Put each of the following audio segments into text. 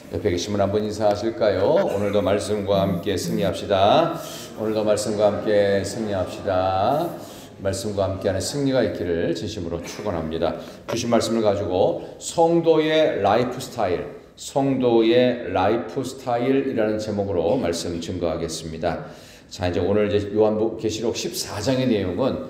옆에 계신 분 한번 인사하실까요? 오늘도 말씀과 함께 승리합시다. 오늘도 말씀과 함께 승리합시다. 말씀과 함께하는 승리가 있기를 진심으로 축원합니다. 주신 말씀을 가지고 성도의 라이프 스타일이라는 제목으로 말씀 증거하겠습니다. 자, 이제 오늘 이제 요한계시록 14장의 내용은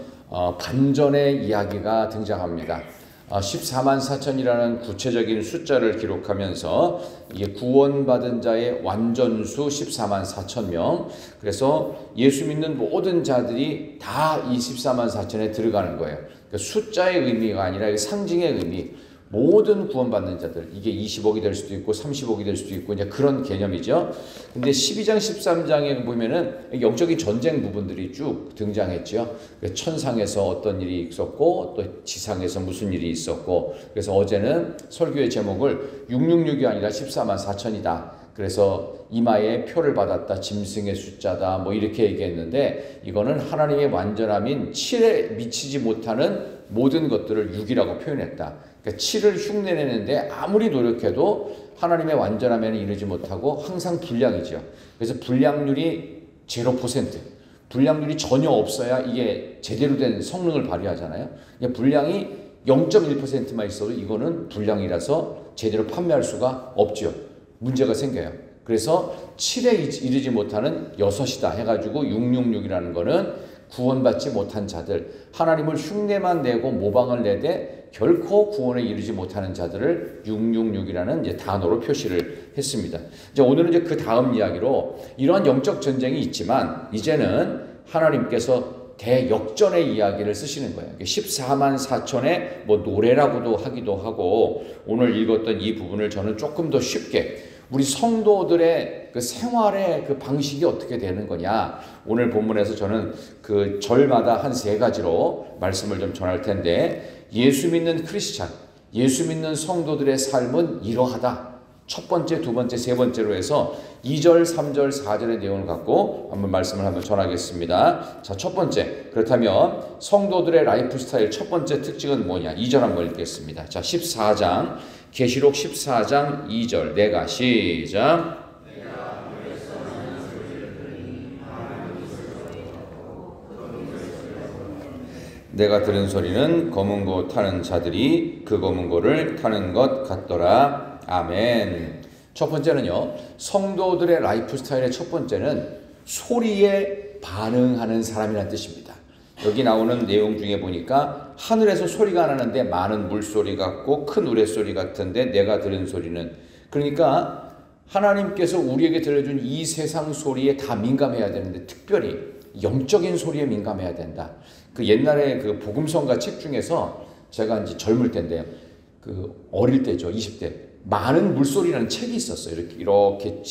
반전의 이야기가 등장합니다. 14만 4천이라는 구체적인 숫자를 기록하면서 이게 구원받은 자의 완전수 14만 4천 명. 그래서 예수 믿는 모든 자들이 다 이 14만 4천에 들어가는 거예요. 그러니까 숫자의 의미가 아니라 상징의 의미. 모든 구원받는 자들, 이게 20억이 될 수도 있고 30억이 될 수도 있고 이제 그런 개념이죠. 근데 12장 13장에 보면은 영적인 전쟁 부분들이 쭉 등장했죠. 천상에서 어떤 일이 있었고 또 지상에서 무슨 일이 있었고, 그래서 어제는 설교의 제목을 666이 아니라 14만 4천이다. 그래서 이마에 표를 받았다, 짐승의 숫자다, 뭐 이렇게 얘기했는데, 이거는 하나님의 완전함인 7에 미치지 못하는 모든 것들을 6이라고 표현했다. 그러니까 7을 흉내내는데 아무리 노력해도 하나님의 완전함에는 이르지 못하고 항상 불량이죠. 그래서 불량률이 0%, 불량률이 전혀 없어야 이게 제대로 된 성능을 발휘하잖아요. 그러니까 불량이 0.1%만 있어도 이거는 불량이라서 제대로 판매할 수가 없죠. 문제가 생겨요. 그래서 7에 이르지 못하는 6이다 해가지고 666이라는 거는 구원받지 못한 자들, 하나님을 흉내만 내고 모방을 내되 결코 구원에 이르지 못하는 자들을 666이라는 이제 단어로 표시를 했습니다. 이제 오늘은 이제 그 다음 이야기로 이러한 영적 전쟁이 있지만 이제는 하나님께서 대역전의 이야기를 쓰시는 거예요. 14만 4천의 뭐 노래라고도 하기도 하고, 오늘 읽었던 이 부분을 저는 조금 더 쉽게 우리 성도들의 그 생활의 그 방식이 어떻게 되는 거냐, 오늘 본문에서 저는 그 절마다 한 3가지로 말씀을 좀 전할 텐데, 예수 믿는 크리스찬, 예수 믿는 성도들의 삶은 이러하다. 첫 번째, 두 번째, 세 번째로 해서 2절, 3절, 4절의 내용을 갖고 한번 말씀을 한번 전하겠습니다. 자, 첫 번째, 그렇다면 성도들의 라이프 스타일 첫 번째 특징은 뭐냐? 2절 한번 읽겠습니다. 자, 14장, 계시록 14장 2절, 내가 시작. 내가 들은 소리는 검은 고 타는 자들이 그 검은 고를 타는 것 같더라. 아멘. 첫 번째는요, 성도들의 라이프 스타일의 첫 번째는 소리에 반응하는 사람이라는 뜻입니다. 여기 나오는 내용 중에 보니까 하늘에서 소리가 나는데 많은 물소리 같고 큰 우레소리 같은데 내가 들은 소리는, 그러니까 하나님께서 우리에게 들려준 이 세상 소리에 다 민감해야 되는데 특별히 영적인 소리에 민감해야 된다. 그 옛날에 그 복음성가 책 중에서 제가 이제 젊을 때인데요, 그 어릴 때죠, 20대, 많은 물소리라는 책이 있었어요. 이렇게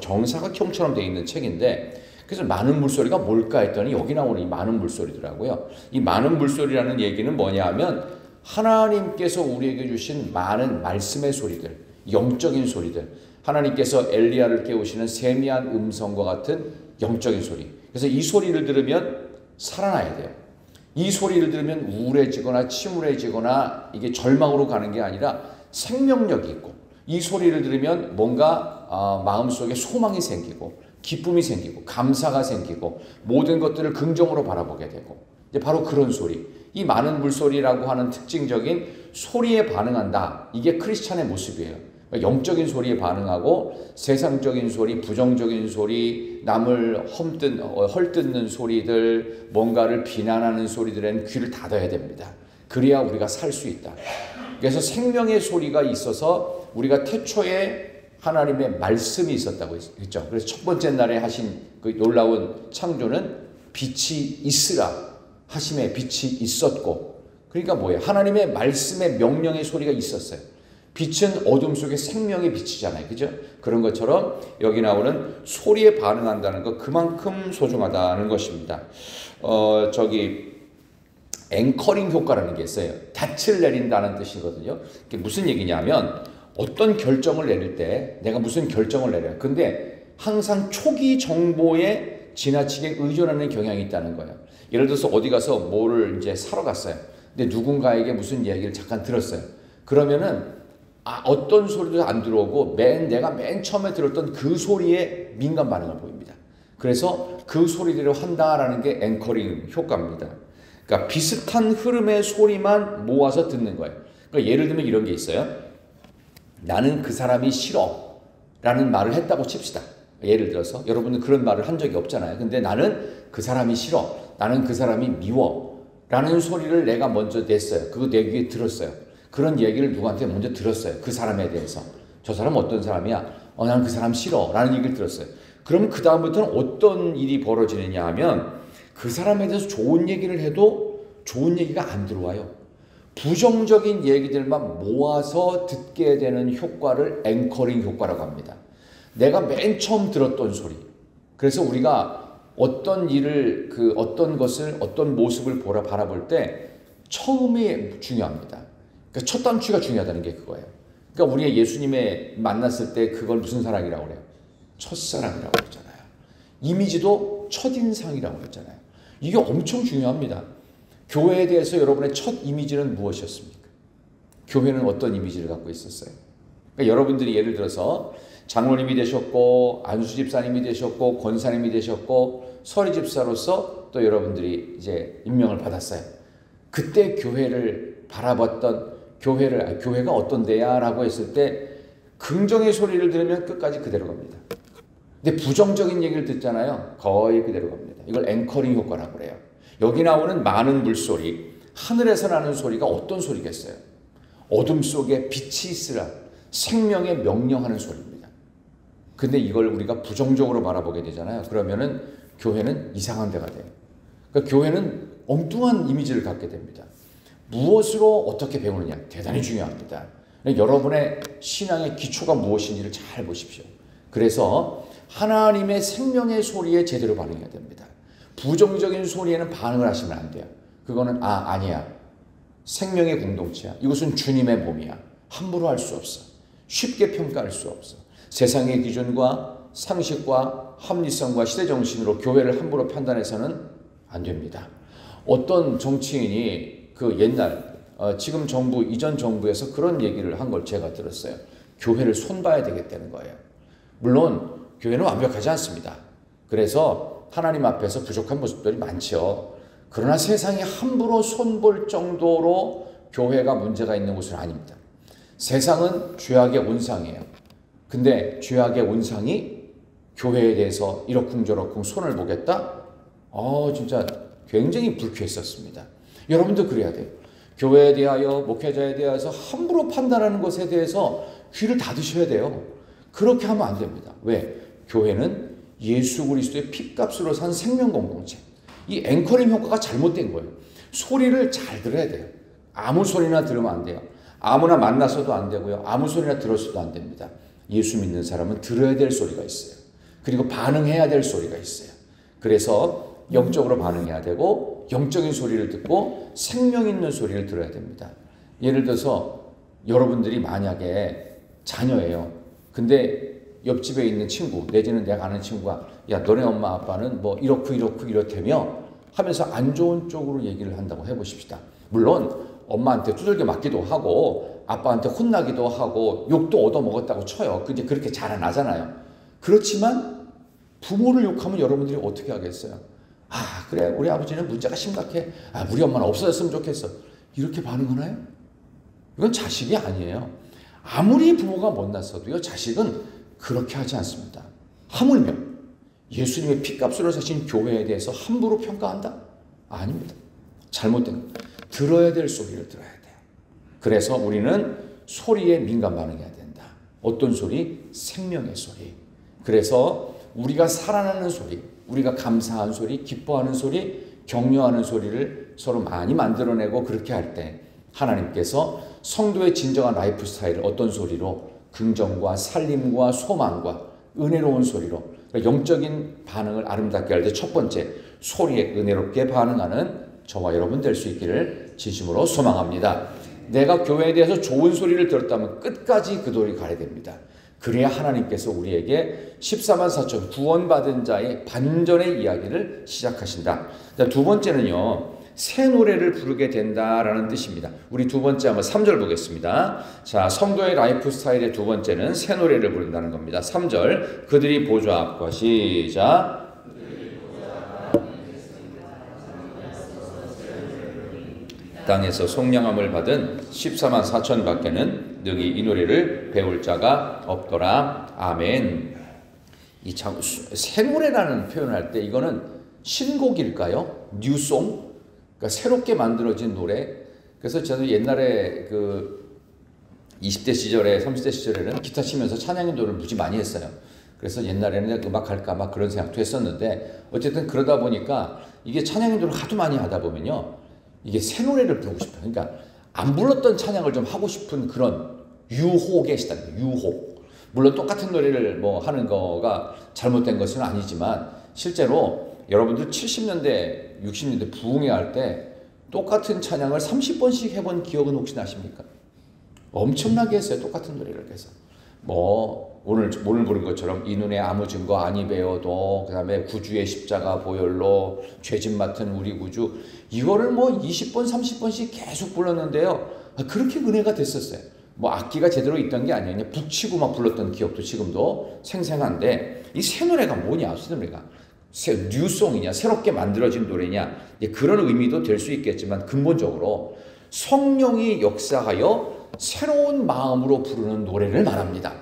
정사각형처럼 되어 있는 책인데, 그래서 많은 물소리가 뭘까 했더니 여기 나오는 이 많은 물소리더라고요. 이 많은 물소리라는 얘기는 뭐냐 하면 하나님께서 우리에게 주신 많은 말씀의 소리들, 영적인 소리들, 하나님께서 엘리야를 깨우시는 세미한 음성과 같은 영적인 소리. 그래서 이 소리를 들으면 살아나야 돼요. 이 소리를 들으면 우울해지거나 침울해지거나 이게 절망으로 가는 게 아니라 생명력이 있고, 이 소리를 들으면 뭔가 마음속에 소망이 생기고 기쁨이 생기고 감사가 생기고 모든 것들을 긍정으로 바라보게 되고, 이제 바로 그런 소리, 이 많은 물소리라고 하는 특징적인 소리에 반응한다. 이게 크리스찬의 모습이에요. 영적인 소리에 반응하고 세상적인 소리, 부정적인 소리, 남을 헐뜯는 소리들, 뭔가를 비난하는 소리들에는 귀를 닫아야 됩니다. 그래야 우리가 살 수 있다. 그래서 생명의 소리가 있어서 우리가 태초에 하나님의 말씀이 있었다고 했죠. 그래서 첫 번째 날에 하신 그 놀라운 창조는 빛이 있으라 하심에 빛이 있었고, 그러니까 뭐예요? 하나님의 말씀의 명령의 소리가 있었어요. 빛은 어둠 속에 생명의 빛이잖아요. 그죠? 그런 것처럼 여기 나오는 소리에 반응한다는 것, 그만큼 소중하다는 것입니다. 앵커링 효과라는 게 있어요. 닻을 내린다는 뜻이거든요. 그게 무슨 얘기냐면 어떤 결정을 내릴 때 내가 무슨 결정을 내려요. 근데 항상 초기 정보에 지나치게 의존하는 경향이 있다는 거예요. 예를 들어서 어디 가서 뭐를 이제 사러 갔어요. 근데 누군가에게 무슨 이야기를 잠깐 들었어요. 그러면은 어떤 소리도 안 들어오고 내가 맨 처음에 들었던 그 소리에 민감 반응을 보입니다. 그래서 그 소리대로 한다라는 게 앵커링 효과입니다. 그러니까 비슷한 흐름의 소리만 모아서 듣는 거예요. 그러니까 예를 들면 이런 게 있어요. 나는 그 사람이 싫어 라는 말을 했다고 칩시다. 예를 들어서 여러분은 그런 말을 한 적이 없잖아요. 근데 나는 그 사람이 싫어, 나는 그 사람이 미워 라는 소리를 내가 먼저 냈어요. 그거 내 귀에 들었어요. 그런 얘기를 누구한테 먼저 들었어요. 그 사람에 대해서. 저 사람 어떤 사람이야? 나는 그 사람 싫어 라는 얘기를 들었어요. 그럼 그 다음부터는 어떤 일이 벌어지느냐 하면 그 사람에 대해서 좋은 얘기를 해도 좋은 얘기가 안 들어와요. 부정적인 얘기들만 모아서 듣게 되는 효과를 앵커링 효과라고 합니다. 내가 맨 처음 들었던 소리. 그래서 우리가 어떤 일을, 어떤 것을, 어떤 모습을 바라볼 때 처음이 중요합니다. 그러니까 첫 단추가 중요하다는 게 그거예요. 그러니까 우리가 예수님에 만났을 때 그걸 무슨 사랑이라고 그래요? 첫사랑이라고 그러잖아요. 이미지도 첫인상이라고 그랬잖아요. 이게 엄청 중요합니다. 교회에 대해서 여러분의 첫 이미지는 무엇이었습니까? 교회는 어떤 이미지를 갖고 있었어요? 그러니까 여러분들이 예를 들어서 장로님이 되셨고 안수 집사님이 되셨고 권사님이 되셨고 서리 집사로서 또 여러분들이 이제 임명을 받았어요. 그때 교회를 바라봤던 교회가 어떤 데야 라고 했을 때 긍정의 소리를 들으면 끝까지 그대로 갑니다. 근데 부정적인 얘기를 듣잖아요. 거의 그대로 갑니다. 이걸 앵커링 효과라고 그래요. 여기 나오는 많은 물소리, 하늘에서 나는 소리가 어떤 소리겠어요? 어둠 속에 빛이 있으라 생명에 명령하는 소리입니다. 근데 이걸 우리가 부정적으로 바라보게 되잖아요. 그러면은 교회는 이상한 데가 돼요. 그러니까 교회는 엉뚱한 이미지를 갖게 됩니다. 무엇으로 어떻게 배우느냐 대단히 중요합니다. 여러분의 신앙의 기초가 무엇인지를 잘 보십시오. 그래서 하나님의 생명의 소리에 제대로 반응해야 됩니다. 부정적인 소리에는 반응을 하시면 안 돼요. 그거는 아니야. 생명의 공동체야. 이것은 주님의 몸이야. 함부로 할 수 없어. 쉽게 평가할 수 없어. 세상의 기준과 상식과 합리성과 시대정신으로 교회를 함부로 판단해서는 안 됩니다. 어떤 정치인이 지금 정부, 이전 정부에서 그런 얘기를 한 걸 제가 들었어요. 교회를 손봐야 되겠다는 거예요. 물론 교회는 완벽하지 않습니다. 그래서 하나님 앞에서 부족한 모습들이 많죠. 그러나 세상이 함부로 손볼 정도로 교회가 문제가 있는 곳은 아닙니다. 세상은 죄악의 온상이에요. 근데 죄악의 온상이 교회에 대해서 이러쿵저러쿵 손을 보겠다? 진짜 굉장히 불쾌했었습니다. 여러분도 그래야 돼요. 교회에 대하여, 목회자에 대해서 함부로 판단하는 것에 대해서 귀를 닫으셔야 돼요. 그렇게 하면 안 됩니다. 왜? 교회는 예수 그리스도의 핏값으로 산 생명 공동체. 이 앵커링 효과가 잘못된 거예요. 소리를 잘 들어야 돼요. 아무 소리나 들으면 안 돼요. 아무나 만나서도 안 되고요. 아무 소리나 들었어도 안 됩니다. 예수 믿는 사람은 들어야 될 소리가 있어요. 그리고 반응해야 될 소리가 있어요. 그래서 영적으로 반응해야 되고 영적인 소리를 듣고 생명 있는 소리를 들어야 됩니다. 예를 들어서 여러분들이 만약에 자녀예요. 근데 옆집에 있는 친구 내지는 내가 아는 친구가 야 너네 엄마 아빠는 뭐 이렇고 이렇다며 하면서 안 좋은 쪽으로 얘기를 한다고 해보십시다. 물론 엄마한테 두들겨 맞기도 하고 아빠한테 혼나기도 하고 욕도 얻어먹었다고 쳐요. 근데 그렇게 잘 안 하잖아요. 그렇지만 부모를 욕하면 여러분들이 어떻게 하겠어요? 그래 우리 아버지는 문제가 심각해. 우리 엄마는 없어졌으면 좋겠어. 이렇게 반응하나요? 이건 자식이 아니에요. 아무리 부모가 못났어도요. 자식은 그렇게 하지 않습니다. 하물며 예수님의 핏값으로 사신 교회에 대해서 함부로 평가한다? 아닙니다. 잘못된 겁니다. 들어야 될 소리를 들어야 돼요. 그래서 우리는 소리에 민감 반응해야 된다. 어떤 소리? 생명의 소리. 그래서 우리가 살아나는 소리, 우리가 감사한 소리, 기뻐하는 소리, 격려하는 소리를 서로 많이 만들어내고 그렇게 할 때 하나님께서 성도의 진정한 라이프 스타일을 어떤 소리로? 긍정과 살림과 소망과 은혜로운 소리로 영적인 반응을 아름답게 할 때 첫 번째 소리에 은혜롭게 반응하는 저와 여러분 될 수 있기를 진심으로 소망합니다. 내가 교회에 대해서 좋은 소리를 들었다면 끝까지 그 도리 가야 됩니다. 그래야 하나님께서 우리에게 14만 4천 구원받은 자의 반전의 이야기를 시작하신다. 두 번째는요. 새 노래를 부르게 된다라는 뜻입니다. 우리 두 번째 한번 3절 보겠습니다. 자, 성도의 라이프 스타일의 두 번째는 새 노래를 부른다는 겁니다. 3절 그들이 보좌 앞과 시작. 땅에서 속량함을 받은 14만 4천 밖에는 능히 이 노래를 배울 자가 없더라. 아멘. 이 새 노래라는 표현을 할 때 이거는 신곡일까요? 뉴송? 그러니까 새롭게 만들어진 노래. 그래서 저는 옛날에 그 20대 시절에 30대 시절에는 기타 치면서 찬양의 노래를 무지 많이 했어요. 그래서 옛날에는 음악 할까 막 그런 생각도 했었는데 어쨌든 그러다 보니까 이게 찬양의 노래를 하도 많이 하다 보면요. 이게 새 노래를 부르고 싶어요. 그러니까 안 불렀던 찬양을 좀 하고 싶은 그런 유혹에 시달려요. 유혹. 물론 똑같은 노래를 뭐 하는 거가 잘못된 것은 아니지만 실제로 여러분들 70년대, 60년대 부흥회 할 때 똑같은 찬양을 30번씩 해본 기억은 혹시 나십니까? 엄청나게 했어요. 똑같은 노래를 해서. 뭐 오늘 부른 것처럼 이 눈에 아무 증거 아니 배워도 그 다음에 구주의 십자가 보혈로 죄짐 맡은 우리 구주 이거를 뭐 20번 30번씩 계속 불렀는데요. 그렇게 은혜가 됐었어요. 뭐 악기가 제대로 있던 게 아니에요. 북치고 막 불렀던 기억도 지금도 생생한데 이 새 노래가 뭐냐? 새 노래가 뉴송이냐? 새롭게 만들어진 노래냐? 그런 의미도 될 수 있겠지만 근본적으로 성령이 역사하여 새로운 마음으로 부르는 노래를 말합니다.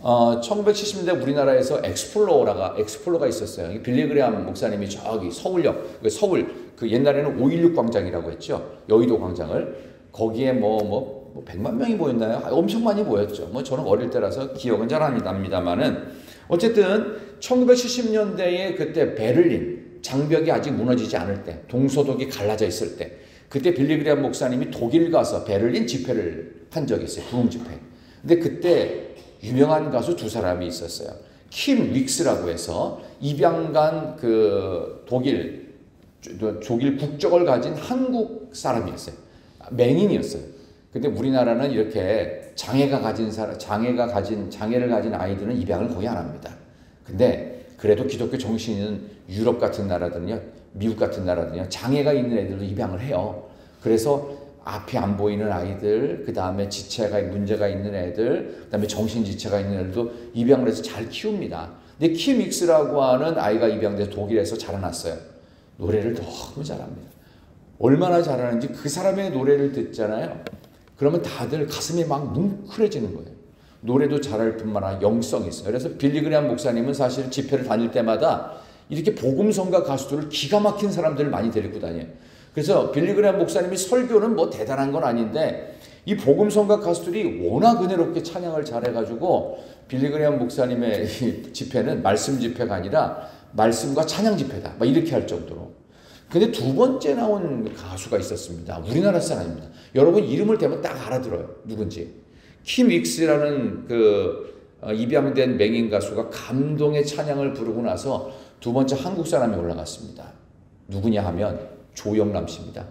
1970년대 우리나라에서 엑스플로러가 있었어요. 빌리그레암 목사님이 저기 서울역, 서울 그 옛날에는 516 광장이라고 했죠. 여의도 광장을 거기에 뭐 100만 명이 모였나요? 엄청 많이 모였죠. 뭐 저는 어릴 때라서 기억은 잘 안 납니다만은 어쨌든 1970년대에 그때 베를린 장벽이 아직 무너지지 않을 때, 동서독이 갈라져 있을 때, 그때 빌리그레암 목사님이 독일 가서 베를린 집회를 한 적이 있어요. 부흥 집회. 근데 그때 유명한 가수 두 사람이 있었어요. 킴 윅스라고 해서 입양간 그 독일 국적을 가진 한국 사람이었어요. 맹인이었어요. 근데 우리나라는 이렇게 장애를 가진 아이들은 입양을 거의 안 합니다. 근데 그래도 기독교 정신이 있는 유럽 같은 나라들은요, 미국 같은 나라들은요, 장애가 있는 애들도 입양을 해요. 그래서 앞이 안 보이는 아이들, 그 다음에 지체가 문제가 있는 애들, 그 다음에 정신지체가 있는 애들도 입양을 해서 잘 키웁니다. 근데 킴 윅스라고 하는 아이가 입양돼서 독일에서 자라났어요. 노래를 너무 잘합니다. 얼마나 잘하는지 그 사람의 노래를 듣잖아요. 그러면 다들 가슴이 막 뭉클해지는 거예요. 노래도 잘할 뿐만 아니라 영성이 있어요. 그래서 빌리그레암 목사님은 사실 집회를 다닐 때마다 이렇게 복음성가 가수들을 기가 막힌 사람들을 많이 데리고 다녀요. 그래서 빌리그레암 목사님이 설교는 뭐 대단한 건 아닌데 이 복음성가 가수들이 워낙 은혜롭게 찬양을 잘해가지고 빌리그레암 목사님의 이 집회는 말씀 집회가 아니라 말씀과 찬양 집회다. 막 이렇게 할 정도로. 근데 두 번째 나온 가수가 있었습니다. 우리나라 사람입니다. 여러분 이름을 대면 딱 알아들어요. 누군지. 킴 윅스라는 입양된 맹인 가수가 감동의 찬양을 부르고 나서 두 번째 한국 사람이 올라갔습니다. 누구냐 하면 조영남 씨입니다.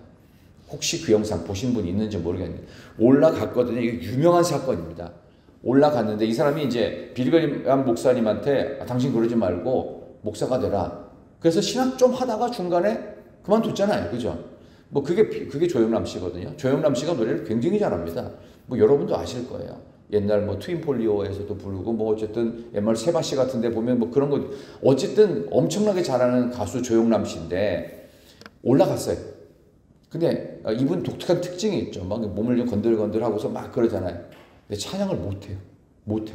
혹시 그 영상 보신 분 있는지 모르겠는데 올라갔거든요. 이게 유명한 사건입니다. 올라갔는데 이 사람이 이제 빌리그레암 목사님한테 당신 그러지 말고 목사가 되라. 그래서 신학 좀 하다가 중간에 그만뒀잖아요. 그죠? 뭐 그게 조영남 씨거든요. 조영남 씨가 노래를 굉장히 잘합니다. 뭐 여러분도 아실 거예요. 옛날 뭐 트윈폴리오에서도 부르고 뭐 어쨌든 옛날 세바 씨 같은 데 보면 뭐 그런 거 어쨌든 엄청나게 잘하는 가수 조영남 씨인데 올라갔어요. 근데 이분 독특한 특징이 있죠. 막 몸을 좀 건들건들 하고서 막 그러잖아요. 근데 찬양을 못해요. 못해.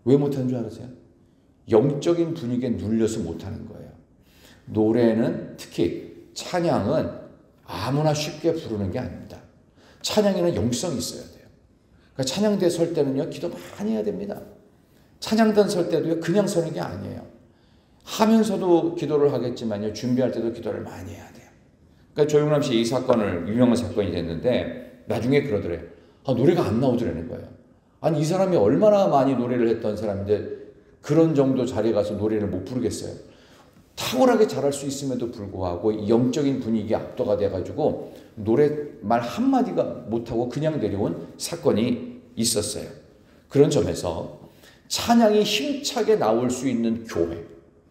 왜 못하는 줄 아세요? 영적인 분위기에 눌려서 못하는 거예요. 노래는 특히 찬양은 아무나 쉽게 부르는 게 아닙니다. 찬양에는 영성이 있어야 돼요. 그러니까 찬양대 설 때는요, 기도 많이 해야 됩니다. 찬양단 설 때도요, 그냥 서는 게 아니에요. 하면서도 기도를 하겠지만요, 준비할 때도 기도를 많이 해야 돼요. 그러니까 조영남 씨 이 사건을, 유명한 사건이 됐는데, 나중에 그러더래요. 노래가 안 나오더라는 거예요. 아니, 이 사람이 얼마나 많이 노래를 했던 사람인데, 그런 정도 자리에 가서 노래를 못 부르겠어요. 탁월하게 잘할 수 있음에도 불구하고 영적인 분위기에 압도가 돼가지고 노래 말 한마디가 못하고 그냥 내려온 사건이 있었어요. 그런 점에서 찬양이 힘차게 나올 수 있는 교회,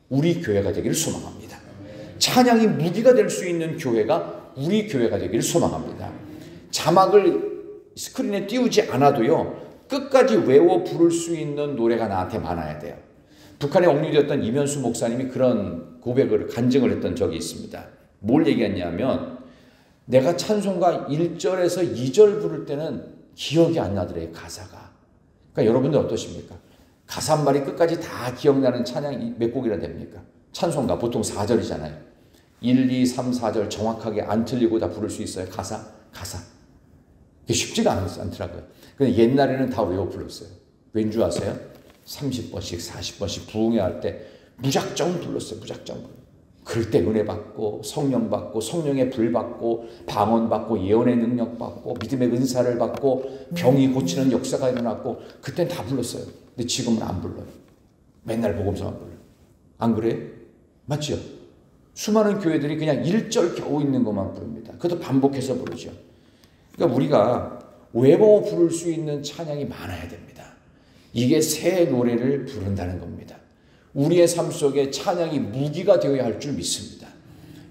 우리 교회가 되기를 소망합니다. 찬양이 무기가 될 수 있는 교회가 우리 교회가 되기를 소망합니다. 자막을 스크린에 띄우지 않아도요, 끝까지 외워 부를 수 있는 노래가 나한테 많아야 돼요. 북한에 억류되었던 이면수 목사님이 그런 고백을 간증을 했던 적이 있습니다. 뭘 얘기했냐면 내가 찬송가 1절에서 2절 부를 때는 기억이 안 나더래요, 가사가. 그러니까 여러분들 어떠십니까? 가사 한 말이 끝까지 다 기억나는 찬양이 몇 곡이나 됩니까? 찬송가 보통 4절이잖아요. 1, 2, 3, 4절 정확하게 안 틀리고 다 부를 수 있어요. 가사. 이게 쉽지가 않더라고요. 근데 옛날에는 다 외워 불렀어요. 왠 줄 아세요? 30번씩 40번씩 부흥회 할 때 무작정 불렀어요. 그럴 때 은혜 받고 성령 받고 성령의 불 받고 방언 받고 예언의 능력 받고 믿음의 은사를 받고 병이 고치는 역사가 일어났고 그땐 다 불렀어요. 근데 지금은 안 불러요. 맨날 복음서만 불러요. 안 그래요? 맞죠? 수많은 교회들이 그냥 1절 겨우 있는 것만 부릅니다. 그것도 반복해서 부르죠. 그러니까 우리가 외워 부를 수 있는 찬양이 많아야 됩니다. 이게 새 노래를 부른다는 겁니다. 우리의 삶 속에 찬양이 무기가 되어야 할 줄 믿습니다.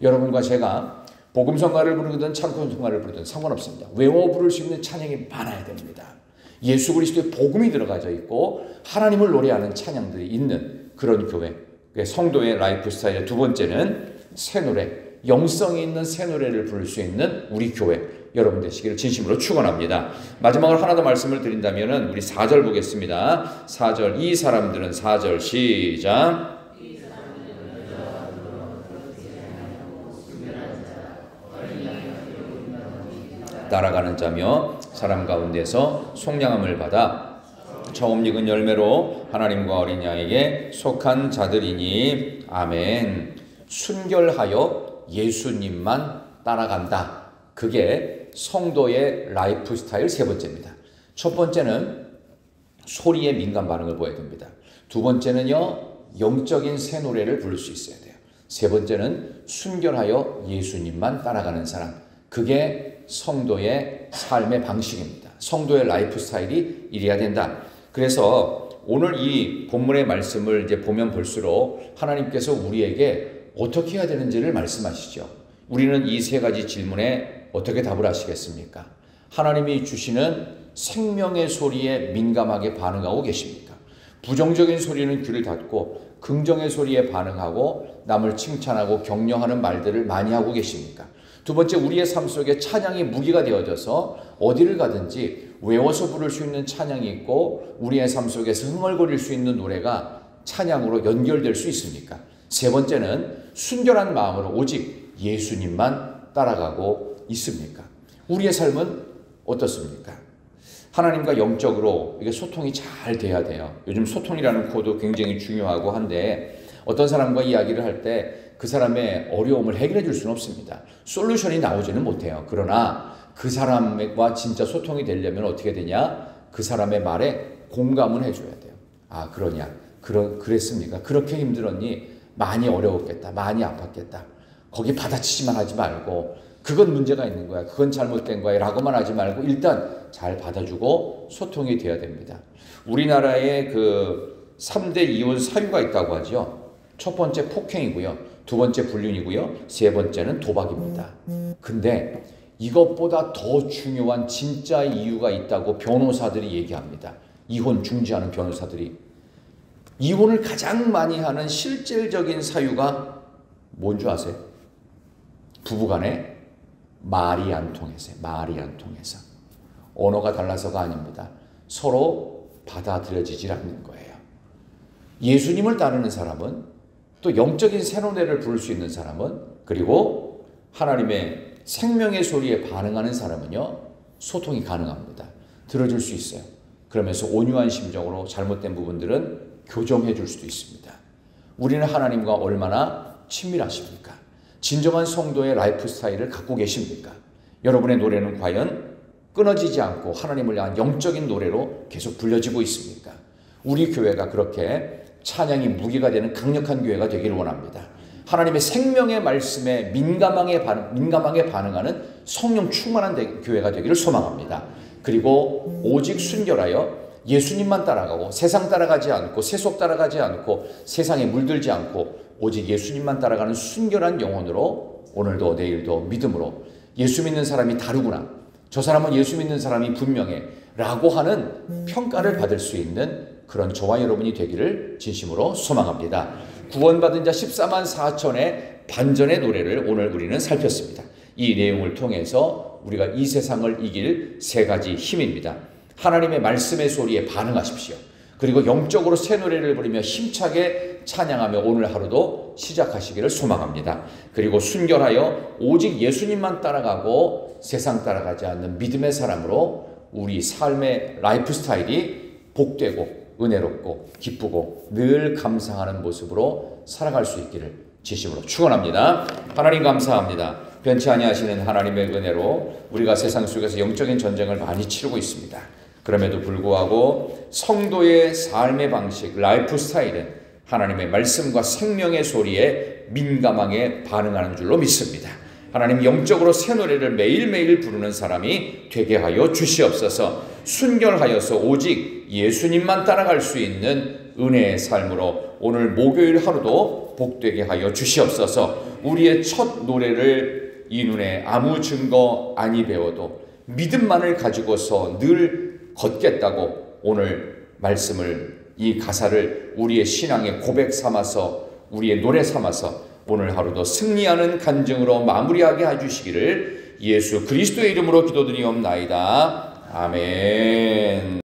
여러분과 제가 복음성가를 부르든 찬송가를 부르든 상관없습니다. 외워 부를 수 있는 찬양이 많아야 됩니다. 예수 그리스도의 복음이 들어가져 있고 하나님을 노래하는 찬양들이 있는 그런 교회, 성도의 라이프 스타일의 두 번째는 새 노래, 영성이 있는 새 노래를 부를 수 있는 우리 교회 여러분 되시기를 진심으로 축원합니다. 마지막으로 하나 더 말씀을 드린다면 우리 4절 보겠습니다. 4절 이 사람들은 4절 시작. 따라가는 자며 사람 가운데서 속량함을 받아 처음 익은 열매로 하나님과 어린 양에게 속한 자들이니 아멘. 순결하여 예수님만 따라간다. 그게 성도의 라이프 스타일 세 번째입니다. 첫 번째는 소리에 민감 반응을 보여야 됩니다. 두 번째는요, 영적인 새 노래를 부를 수 있어야 돼요. 세 번째는 순결하여 예수님만 따라가는 사람. 그게 성도의 삶의 방식입니다. 성도의 라이프 스타일이 이래야 된다. 그래서 오늘 이 본문의 말씀을 이제 보면 볼수록 하나님께서 우리에게 어떻게 해야 되는지를 말씀하시죠. 우리는 이 세 가지 질문에 어떻게 답을 하시겠습니까? 하나님이 주시는 생명의 소리에 민감하게 반응하고 계십니까? 부정적인 소리는 귀를 닫고 긍정의 소리에 반응하고 남을 칭찬하고 격려하는 말들을 많이 하고 계십니까? 두 번째, 우리의 삶 속에 찬양이 무기가 되어져서 어디를 가든지 외워서 부를 수 있는 찬양이 있고 우리의 삶 속에서 흥얼거릴 수 있는 노래가 찬양으로 연결될 수 있습니까? 세 번째는 순결한 마음으로 오직 예수님만 따라가고 있습니까? 우리의 삶은 어떻습니까? 하나님과 영적으로 이게 소통이 잘 돼야 돼요. 요즘 소통이라는 코드 굉장히 중요하고 한데 어떤 사람과 이야기를 할 때 그 사람의 어려움을 해결해 줄 수는 없습니다. 솔루션이 나오지는 못해요. 그러나 그 사람과 진짜 소통이 되려면 어떻게 되냐? 그 사람의 말에 공감을 해줘야 돼요. 아, 그러냐? 그랬습니까? 그렇게 힘들었니? 많이 어려웠겠다. 많이 아팠겠다. 거기 받아치지만 하지 말고 그건 문제가 있는 거야. 그건 잘못된 거야. 라고만 하지 말고 일단 잘 받아주고 소통이 돼야 됩니다. 우리나라에 그 3대 이혼 사유가 있다고 하죠. 첫 번째 폭행이고요. 두 번째 불륜이고요. 세 번째는 도박입니다. 근데 이것보다 더 중요한 진짜 이유가 있다고 변호사들이 얘기합니다. 이혼 중지하는 변호사들이. 이혼을 가장 많이 하는 실질적인 사유가 뭔 줄 아세요? 부부간에 말이 안 통해서요. 말이 안 통해서. 언어가 달라서가 아닙니다. 서로 받아들여지질 않는 거예요. 예수님을 따르는 사람은 또 영적인 새 노래를 부를 수 있는 사람은 그리고 하나님의 생명의 소리에 반응하는 사람은요. 소통이 가능합니다. 들어줄 수 있어요. 그러면서 온유한 심정으로 잘못된 부분들은 교정해 줄 수도 있습니다. 우리는 하나님과 얼마나 친밀하십니까? 진정한 성도의 라이프 스타일을 갖고 계십니까? 여러분의 노래는 과연 끊어지지 않고 하나님을 향한 영적인 노래로 계속 불려지고 있습니까? 우리 교회가 그렇게 찬양이 무기가 되는 강력한 교회가 되기를 원합니다. 하나님의 생명의 말씀에 민감하게 반응하는 성령 충만한 교회가 되기를 소망합니다. 그리고 오직 순결하여 예수님만 따라가고 세상 따라가지 않고 세속 따라가지 않고 세상에 물들지 않고 오직 예수님만 따라가는 순결한 영혼으로 오늘도 내일도 믿음으로 예수 믿는 사람이 다르구나. 저 사람은 예수 믿는 사람이 분명해. 라고 하는 평가를 받을 수 있는 그런 저와 여러분이 되기를 진심으로 소망합니다. 구원받은 자 14만 4천의 반전의 노래를 오늘 우리는 살폈습니다. 이 내용을 통해서 우리가 이 세상을 이길 세 가지 힘입니다. 하나님의 말씀의 소리에 반응하십시오. 그리고 영적으로 새 노래를 부르며 힘차게 찬양하며 오늘 하루도 시작하시기를 소망합니다. 그리고 순결하여 오직 예수님만 따라가고 세상 따라가지 않는 믿음의 사람으로 우리 삶의 라이프 스타일이 복되고 은혜롭고 기쁘고 늘 감사하는 모습으로 살아갈 수 있기를 진심으로 축원합니다. 하나님 감사합니다. 변치 아니하시는 하나님의 은혜로 우리가 세상 속에서 영적인 전쟁을 많이 치르고 있습니다. 그럼에도 불구하고 성도의 삶의 방식, 라이프 스타일은 하나님의 말씀과 생명의 소리에 민감하게 반응하는 줄로 믿습니다. 하나님 영적으로 새 노래를 매일매일 부르는 사람이 되게 하여 주시옵소서. 순결하여서 오직 예수님만 따라갈 수 있는 은혜의 삶으로 오늘 목요일 하루도 복되게 하여 주시옵소서. 우리의 첫 노래를 이 눈에 아무 증거 아니 배워도 믿음만을 가지고서 늘 걷겠다고 오늘 말씀을, 이 가사를 우리의 신앙의 고백 삼아서 우리의 노래 삼아서 오늘 하루도 승리하는 간증으로 마무리하게 해주시기를 예수 그리스도의 이름으로 기도드리옵나이다. 아멘.